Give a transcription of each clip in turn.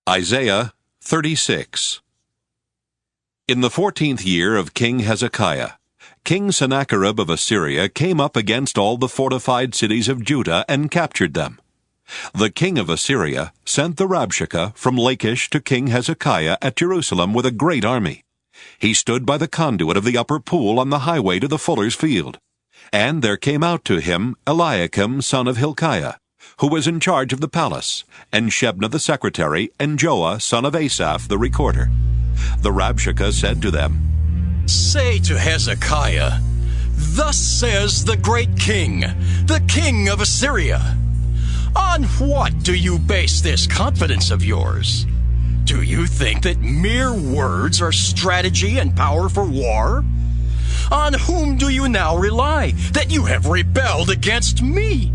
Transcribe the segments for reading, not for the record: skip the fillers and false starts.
Isaiah 36. In the 14th year of King Hezekiah, King Sennacherib of Assyria came up against all the fortified cities of Judah and captured them. The king of Assyria sent the Rabshakeh from Lachish to King Hezekiah at Jerusalem with a great army. He stood by the conduit of the upper pool on the highway to the fuller's field. And there came out to him Eliakim son of Hilkiah, who was in charge of the palace, and Shebna the secretary, and Joah son of Asaph the recorder. The Rabshakeh said to them, "Say to Hezekiah, Thus says the great king, the king of Assyria, On what do you base this confidence of yours? Do you think that mere words are strategy and power for war? On whom do you now rely, that you have rebelled against me?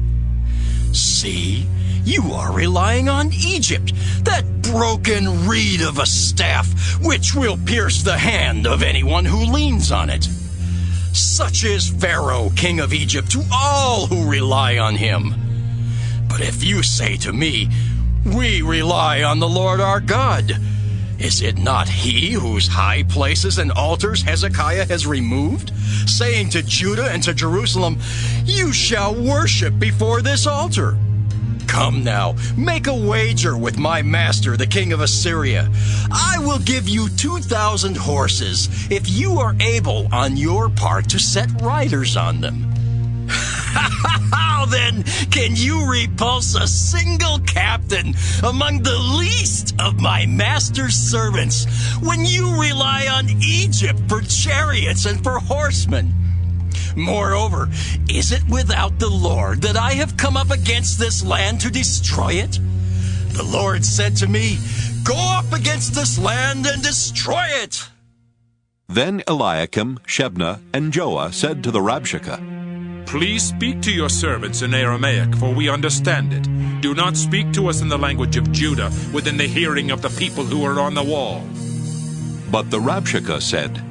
See, you are relying on Egypt, that broken reed of a staff, which will pierce the hand of anyone who leans on it. Such is Pharaoh, king of Egypt, to all who rely on him. But if you say to me, We rely on the Lord our God, is it not he whose high places and altars Hezekiah has removed, saying to Judah and to Jerusalem, You shall worship before this altar? Come now, make a wager with my master, the king of Assyria. I will give you 2,000 horses if you are able on your part to set riders on them. How then can you repulse a single captain among the least of my master's servants when you rely on Egypt for chariots and for horsemen? Moreover, is it without the Lord that I have come up against this land to destroy it? The Lord said to me, Go up against this land and destroy it. Then Eliakim, Shebna, and Joah said to the Rabshakeh, Please speak to your servants in Aramaic, for we understand it. Do not speak to us in the language of Judah, within the hearing of the people who are on the wall. But the Rabshakeh said,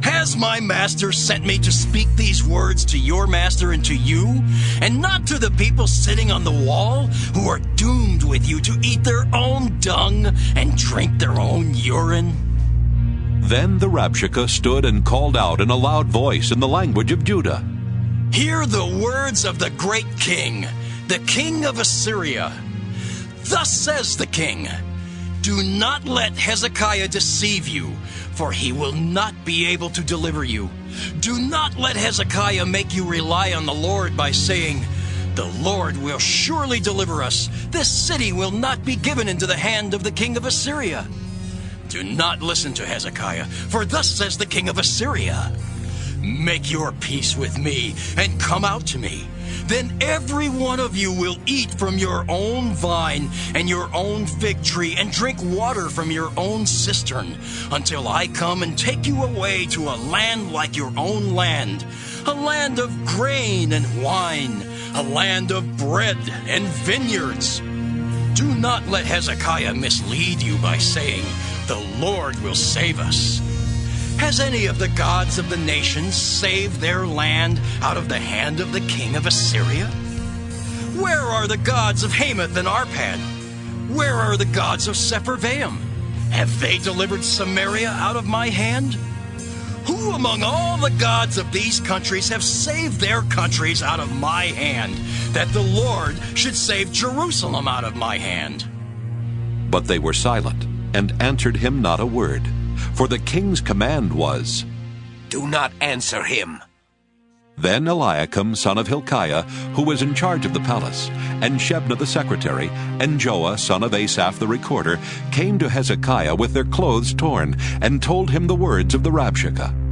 Has my master sent me to speak these words to your master and to you, and not to the people sitting on the wall, who are doomed with you to eat their own dung and drink their own urine? Then the Rabshakeh stood and called out in a loud voice in the language of Judah, Hear the words of the great king, the king of Assyria. Thus says the king, Do not let Hezekiah deceive you, for he will not be able to deliver you. Do not let Hezekiah make you rely on the Lord by saying, The Lord will surely deliver us. This city will not be given into the hand of the king of Assyria. Do not listen to Hezekiah, for thus says the king of Assyria, Make your peace with me and come out to me. Then every one of you will eat from your own vine and your own fig tree and drink water from your own cistern until I come and take you away to a land like your own land, a land of grain and wine, a land of bread and vineyards. Do not let Hezekiah mislead you by saying, The Lord will save us. Has any of the gods of the nations saved their land out of the hand of the king of Assyria? Where are the gods of Hamath and Arpad? Where are the gods of Sepharvaim? Have they delivered Samaria out of my hand? Who among all the gods of these countries have saved their countries out of my hand, that the Lord should save Jerusalem out of my hand? But they were silent, and answered him not a word. For the king's command was, Do not answer him. Then Eliakim son of Hilkiah, who was in charge of the palace, and Shebna the secretary, and Joah son of Asaph the recorder, came to Hezekiah with their clothes torn, and told him the words of the Rabshakeh.